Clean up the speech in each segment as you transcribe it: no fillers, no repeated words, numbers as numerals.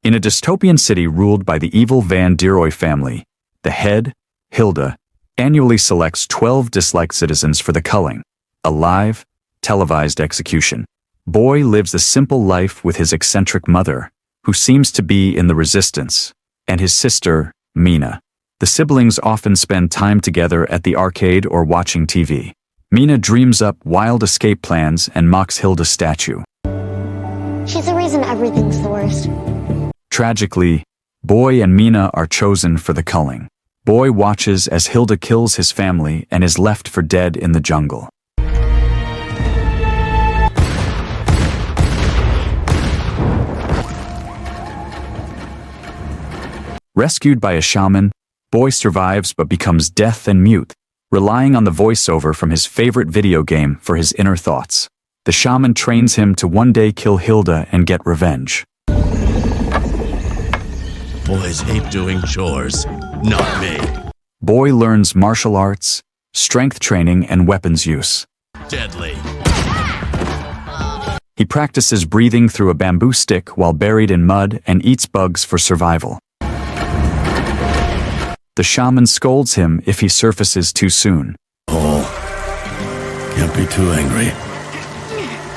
In a dystopian city ruled by the evil Van der Rohe family, the head, Hilda, annually selects 12 disliked citizens for the culling, a live, televised execution. Boy lives a simple life with his eccentric mother, who seems to be in the resistance, and his sister, Mina. The siblings often spend time together at the arcade or watching TV. Mina dreams up wild escape plans and mocks Hilda's statue. She's the reason everything's the worst. Tragically, Boy and Mina are chosen for the culling. Boy watches as Hilda kills his family and is left for dead in the jungle. Rescued by a shaman, Boy survives but becomes deaf and mute, relying on the voiceover from his favorite video game for his inner thoughts. The shaman trains him to one day kill Hilda and get revenge. Boys hate doing chores, not me. Boy learns martial arts, strength training, and weapons use. Deadly. He practices breathing through a bamboo stick while buried in mud and eats bugs for survival. The shaman scolds him if he surfaces too soon. Oh, can't be too angry.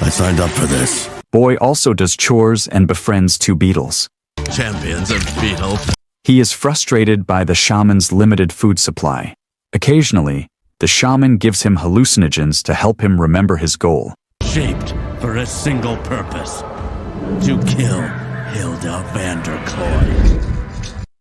I signed up for this. Boy also does chores and befriends two beetles. Champions of beetle. He is frustrated by the shaman's limited food supply. Occasionally, the shaman gives him hallucinogens to help him remember his goal. Shaped for a single purpose. To kill Hilda van der Rohe.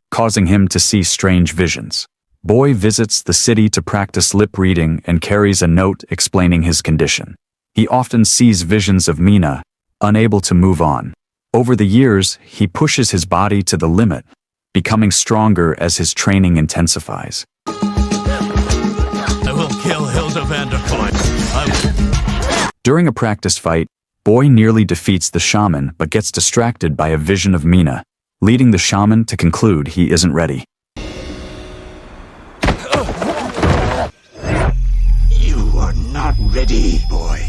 Causing him to see strange visions. Boy visits the city to practice lip reading and carries a note explaining his condition. He often sees visions of Mina, unable to move on. Over the years, he pushes his body to the limit, becoming stronger as his training intensifies. I will kill Hilda van der Rohe. During a practice fight, Boy nearly defeats the shaman but gets distracted by a vision of Mina, leading the shaman to conclude he isn't ready. You are not ready, boy.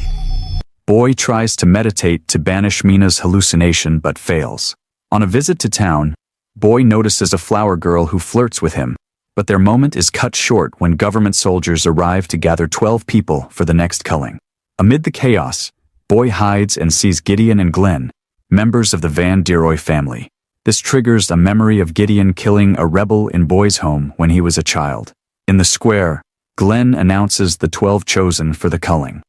Boy tries to meditate to banish Mina's hallucination but fails. On a visit to town, Boy notices a flower girl who flirts with him, but their moment is cut short when government soldiers arrive to gather 12 people for the next culling. Amid the chaos, Boy hides and sees Gideon and Glenn, members of the Van der Rohe family. This triggers a memory of Gideon killing a rebel in Boy's home when he was a child. In the square, Glenn announces the 12 chosen for the culling.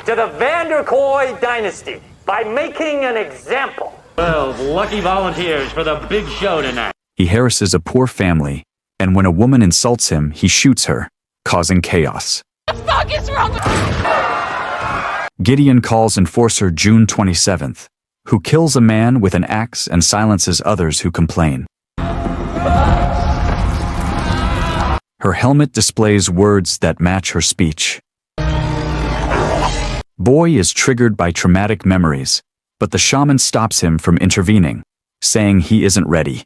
To the Van der Rohe dynasty by making an example. 12 lucky volunteers for the big show tonight. He harasses a poor family, and when a woman insults him, he shoots her, causing chaos. What the fuck is wrong with you? Gideon calls enforcer June 27th, who kills a man with an axe and silences others who complain. Her helmet displays words that match her speech. Boy is triggered by traumatic memories, but the shaman stops him from intervening, saying he isn't ready.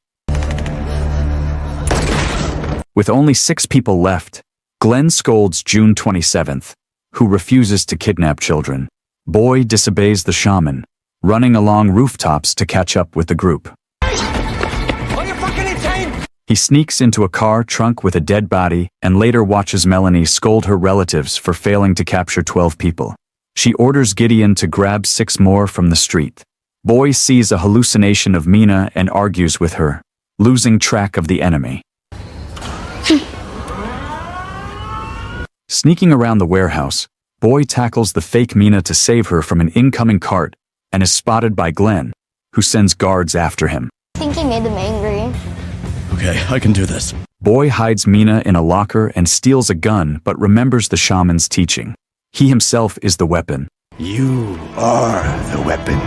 With only 6 people left, Glenn scolds June 27th, who refuses to kidnap children. Boy disobeys the shaman, running along rooftops to catch up with the group. Are you fucking insane? He sneaks into a car trunk with a dead body and later watches Melanie scold her relatives for failing to capture 12 people. She orders Gideon to grab 6 more from the street. Boy sees a hallucination of Mina and argues with her, losing track of the enemy. Sneaking around the warehouse, Boy tackles the fake Mina to save her from an incoming cart and is spotted by Glenn, who sends guards after him. I think he made them angry. Okay, I can do this. Boy hides Mina in a locker and steals a gun but remembers the shaman's teaching. He himself is the weapon. You are the weapon.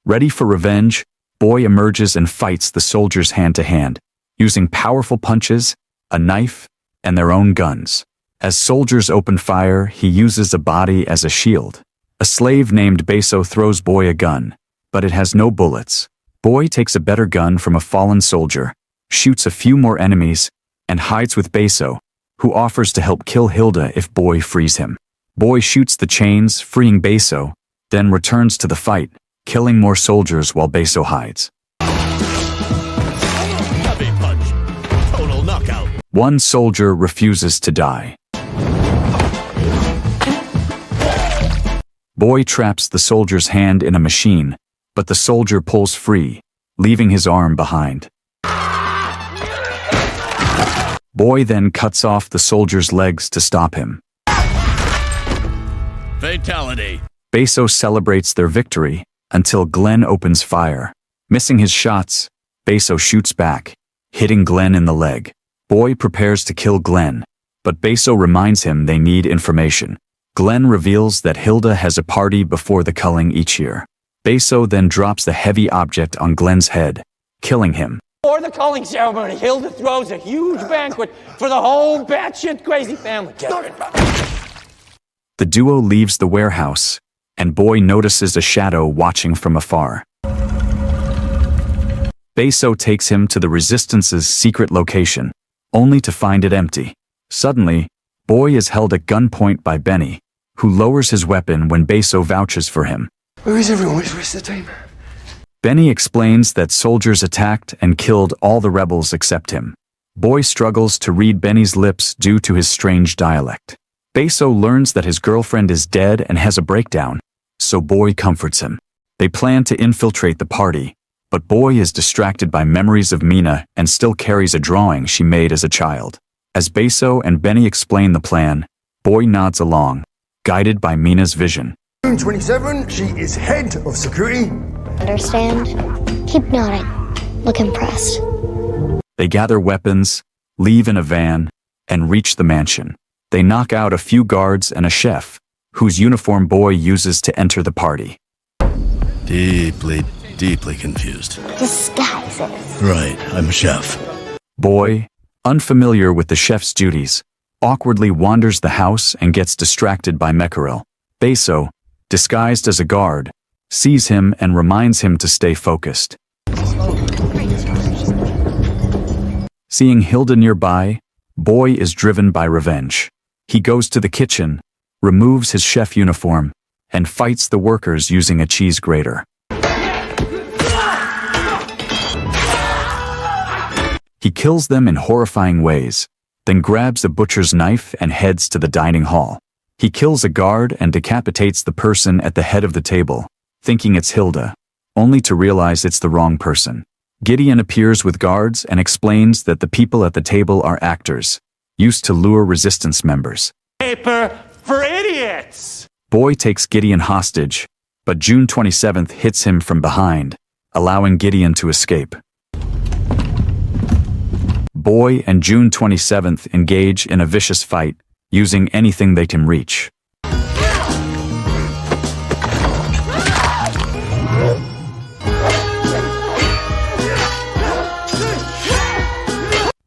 Ready for revenge, Boy emerges and fights the soldiers hand to hand, using powerful punches, a knife, and their own guns. As soldiers open fire, he uses a body as a shield. A slave named Beso throws Boy a gun, but it has no bullets. Boy takes a better gun from a fallen soldier, shoots a few more enemies, and hides with Beso, who offers to help kill Hilda if Boy frees him. Boy shoots the chains, freeing Beso, then returns to the fight, killing more soldiers while Beso hides. One soldier refuses to die. Boy traps the soldier's hand in a machine, but the soldier pulls free, leaving his arm behind. Boy then cuts off the soldier's legs to stop him. Fatality. Beso celebrates their victory until Glenn opens fire. Missing his shots, Beso shoots back, hitting Glenn in the leg. Boy prepares to kill Glenn, but Beso reminds him they need information. Glenn reveals that Hilda has a party before the culling each year. Beso then drops the heavy object on Glenn's head, killing him. Before the culling ceremony, Hilda throws a huge banquet for the whole batshit crazy family. The duo leaves the warehouse, and Boy notices a shadow watching from afar. Beso takes him to the Resistance's secret location, only to find it empty. Suddenly, Boy is held at gunpoint by Benny, who lowers his weapon when Beso vouches for him. Where is everyone? Where's the rest of the team? Benny explains that soldiers attacked and killed all the rebels except him. Boy struggles to read Benny's lips due to his strange dialect. Beso learns that his girlfriend is dead and has a breakdown, so Boy comforts him. They plan to infiltrate the party, but Boy is distracted by memories of Mina and still carries a drawing she made as a child. As Beso and Benny explain the plan, Boy nods along, guided by Mina's vision. June 27, she is head of security. Understand? Keep nodding. Look impressed. They gather weapons, leave in a van, and reach the mansion. They knock out a few guards and a chef, whose uniform Boy uses to enter the party. Deeply confused. Disguises. Right, I'm a chef. Boy, unfamiliar with the chef's duties, awkwardly wanders the house and gets distracted by Meckerel. Beso, disguised as a guard, sees him and reminds him to stay focused. Seeing Hilda nearby, Boy is driven by revenge. He goes to the kitchen, removes his chef uniform, and fights the workers using a cheese grater. He kills them in horrifying ways, then grabs a butcher's knife and heads to the dining hall. He kills a guard and decapitates the person at the head of the table, thinking it's Hilda, only to realize it's the wrong person. Gideon appears with guards and explains that the people at the table are actors, used to lure resistance members. Paper for idiots! Boy takes Gideon hostage, but June 27th hits him from behind, allowing Gideon to escape. Boy and June 27th engage in a vicious fight, using anything they can reach.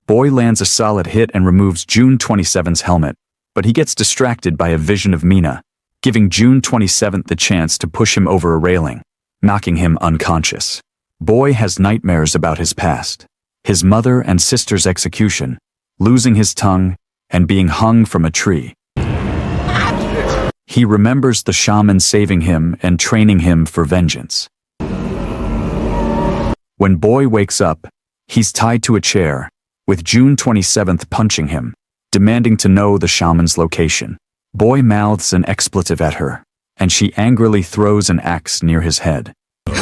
Boy lands a solid hit and removes June 27th's helmet, but he gets distracted by a vision of Mina, giving June 27th the chance to push him over a railing, knocking him unconscious. Boy has nightmares about his past, his mother and sister's execution, losing his tongue, and being hung from a tree. He remembers the shaman saving him and training him for vengeance. When Boy wakes up, he's tied to a chair, with June 27th punching him, demanding to know the shaman's location. Boy mouths an expletive at her, and she angrily throws an axe near his head. No,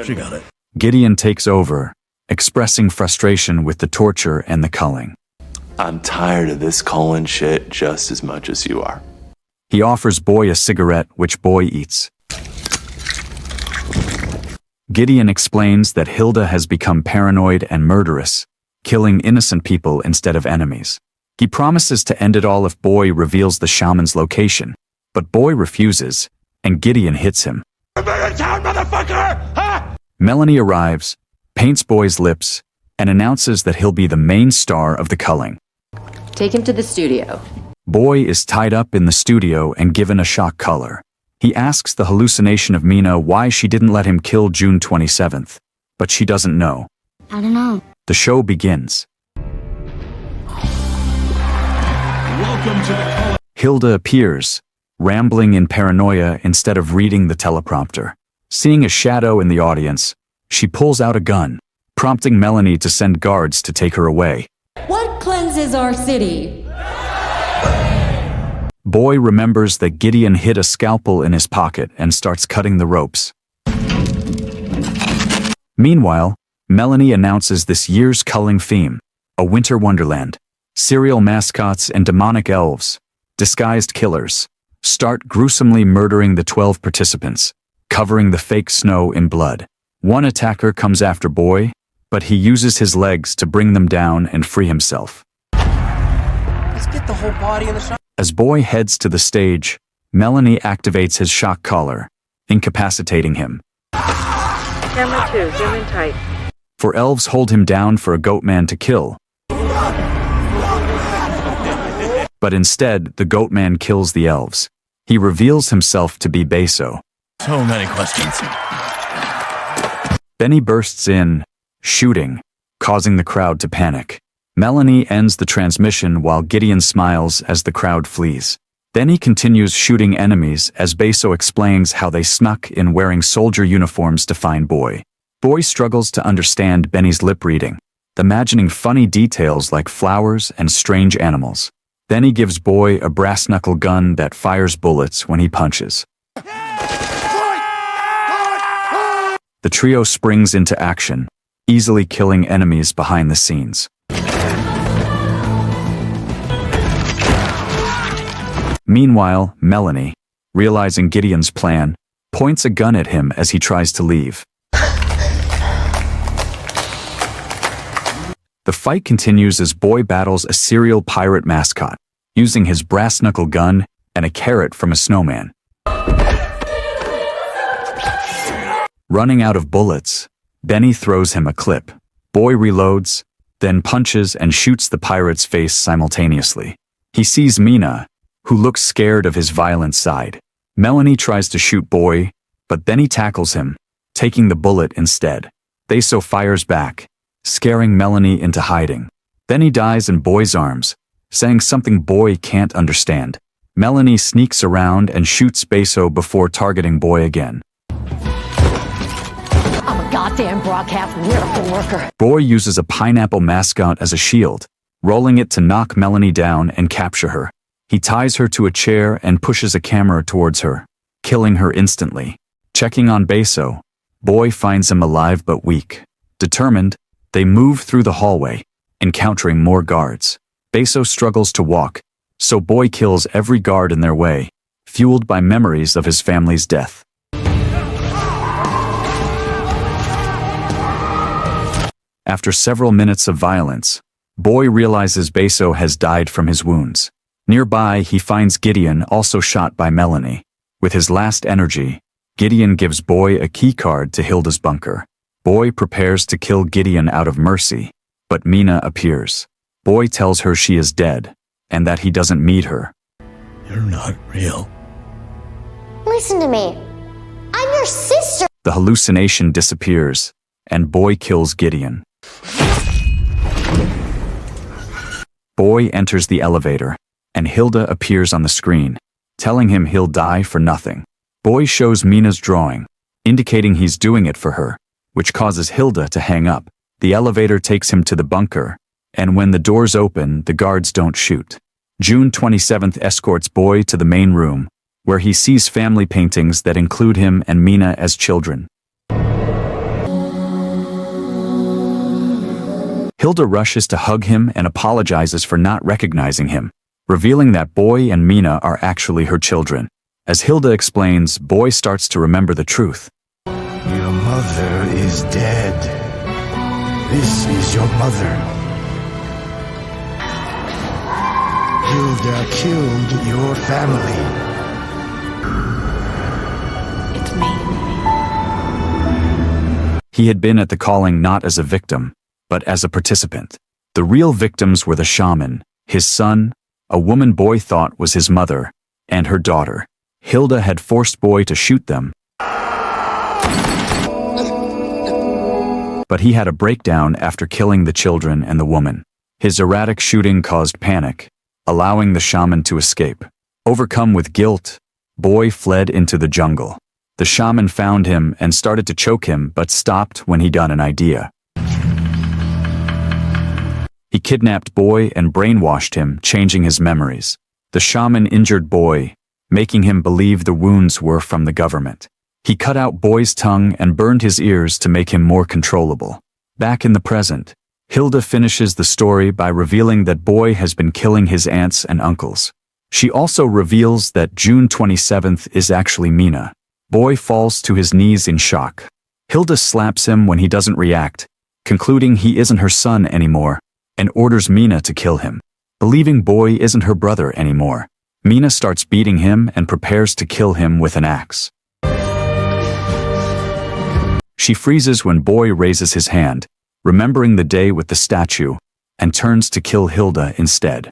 she got it. Gideon takes over, expressing frustration with the torture and the culling. I'm tired of this culling shit just as much as you are. He offers Boy a cigarette, which Boy eats. Gideon explains that Hilda has become paranoid and murderous, killing innocent people instead of enemies. He promises to end it all if Boy reveals the shaman's location, but Boy refuses, and Gideon hits him. Town, motherfucker! Huh? Melanie arrives, paints Boy's lips, and announces that he'll be the main star of the culling. Take him to the studio. Boy is tied up in the studio and given a shock collar. He asks the hallucination of Mina why she didn't let him kill June 27th, but she doesn't know. I don't know. The show begins. Welcome to the culling. Hilda appears, rambling in paranoia instead of reading the teleprompter. Seeing a shadow in the audience, she pulls out a gun, prompting Melanie to send guards to take her away. What cleanses our city? Boy remembers that Gideon hid a scalpel in his pocket and starts cutting the ropes. Meanwhile, Melanie announces this year's culling theme, a winter wonderland. Serial mascots and demonic elves, disguised killers, start gruesomely murdering the 12 participants, covering the fake snow in blood. One attacker comes after Boy, but he uses his legs to bring them down and free himself. Let's get the whole body in the shot. As Boy heads to the stage, Melanie activates his shock collar, incapacitating him. Camera 2, zoom in tight. For elves hold him down for a goat man to kill. But instead, the goat man kills the elves. He reveals himself to be Beso. So many questions. Benny bursts in, shooting, causing the crowd to panic. Melanie ends the transmission while Gideon smiles as the crowd flees. Benny continues shooting enemies as Beso explains how they snuck in wearing soldier uniforms to find Boy. Boy struggles to understand Benny's lip reading, imagining funny details like flowers and strange animals. Then he gives Boy a brass knuckle gun that fires bullets when he punches. The trio springs into action, easily killing enemies behind the scenes. Meanwhile, Melanie, realizing Gideon's plan, points a gun at him as he tries to leave. The fight continues as Boy battles a serial pirate mascot, using his brass knuckle gun and a carrot from a snowman. Running out of bullets, Benny throws him a clip. Boy reloads, then punches and shoots the pirate's face simultaneously. He sees Mina, who looks scared of his violent side. Melanie tries to shoot Boy, but Benny tackles him, taking the bullet instead. Beso fires back, scaring Melanie into hiding. Then he dies in Boy's arms, saying something Boy can't understand. Melanie sneaks around and shoots Beso before targeting Boy again. I'm a goddamn broadcast miracle worker. Boy uses a pineapple mascot as a shield, rolling it to knock Melanie down and capture her. He ties her to a chair and pushes a camera towards her, killing her instantly. Checking on Beso, Boy finds him alive but weak. Determined, they move through the hallway, encountering more guards. Beso struggles to walk, so Boy kills every guard in their way, fueled by memories of his family's death. After several minutes of violence, Boy realizes Beso has died from his wounds. Nearby, he finds Gideon also shot by Melanie. With his last energy, Gideon gives Boy a keycard to Hilda's bunker. Boy prepares to kill Gideon out of mercy, but Mina appears. Boy tells her she is dead, and that he doesn't need her. You're not real. Listen to me. I'm your sister. The hallucination disappears, and Boy kills Gideon. Boy enters the elevator, and Hilda appears on the screen, telling him he'll die for nothing. Boy shows Mina's drawing, indicating he's doing it for her, which causes Hilda to hang up. The elevator takes him to the bunker, and when the doors open, the guards don't shoot. June 27th escorts Boy to the main room, where he sees family paintings that include him and Mina as children. Hilda rushes to hug him and apologizes for not recognizing him, revealing that Boy and Mina are actually her children. As Hilda explains, Boy starts to remember the truth. Your mother is dead. This is your mother. Hilda killed your family. It's me. He had been at the calling not as a victim, but as a participant. The real victims were the shaman, his son, a woman Boy thought was his mother, and her daughter. Hilda had forced Boy to shoot them, but he had a breakdown after killing the children and the woman. His erratic shooting caused panic, allowing the shaman to escape. Overcome with guilt, Boy fled into the jungle. The shaman found him and started to choke him but stopped when he got an idea. He kidnapped Boy and brainwashed him, changing his memories. The shaman injured Boy, making him believe the wounds were from the government. He cut out Boy's tongue and burned his ears to make him more controllable. Back in the present, Hilda finishes the story by revealing that Boy has been killing his aunts and uncles. She also reveals that June 27th is actually Mina. Boy falls to his knees in shock. Hilda slaps him when he doesn't react, concluding he isn't her son anymore, and orders Mina to kill him. Believing Boy isn't her brother anymore, Mina starts beating him and prepares to kill him with an axe. She freezes when Boy raises his hand, remembering the day with the statue, and turns to kill Hilda instead.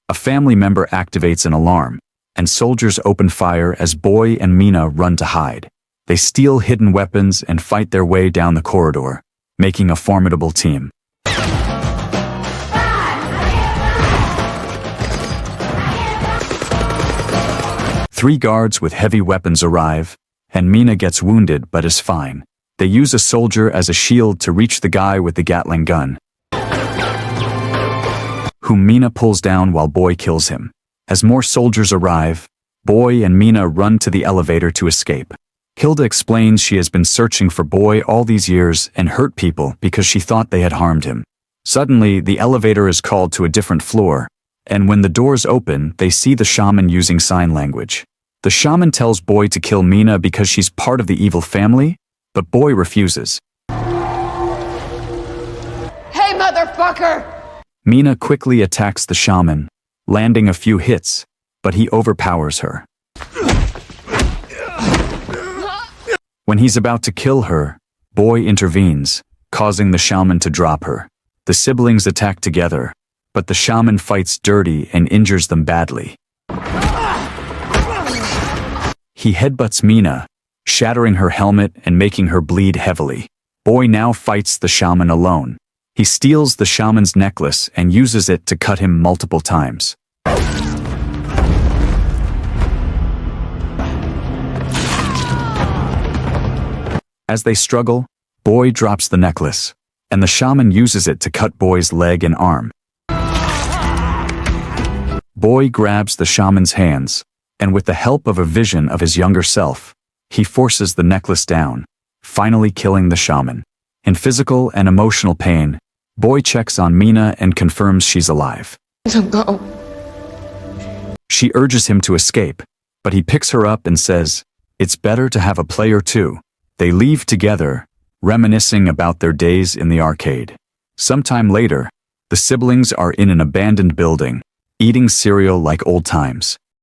A family member activates an alarm, and soldiers open fire as Boy and Mina run to hide. They steal hidden weapons and fight their way down the corridor, making a formidable team. Three guards with heavy weapons arrive, and Mina gets wounded but is fine. They use a soldier as a shield to reach the guy with the Gatling gun, whom Mina pulls down while Boy kills him. As more soldiers arrive, Boy and Mina run to the elevator to escape. Hilda explains she has been searching for Boy all these years and hurt people because she thought they had harmed him. Suddenly, the elevator is called to a different floor, and when the doors open, they see the shaman using sign language. The shaman tells Boy to kill Mina because she's part of the evil family, but Boy refuses. Hey, motherfucker! Mina quickly attacks the shaman, landing a few hits, but he overpowers her. When he's about to kill her, Boy intervenes, causing the shaman to drop her. The siblings attack together, but the shaman fights dirty and injures them badly. He headbutts Mina, shattering her helmet and making her bleed heavily. Boy now fights the shaman alone. He steals the shaman's necklace and uses it to cut him multiple times. As they struggle, Boy drops the necklace, and the shaman uses it to cut Boy's leg and arm. Boy grabs the shaman's hands, and with the help of a vision of his younger self, he forces the necklace down, finally killing the shaman. In physical and emotional pain, Boy checks on Mina and confirms she's alive. Go. She urges him to escape, but he picks her up and says, "It's better to have a player too." They leave together, reminiscing about their days in the arcade. Sometime later, the siblings are in an abandoned building, eating cereal like old times.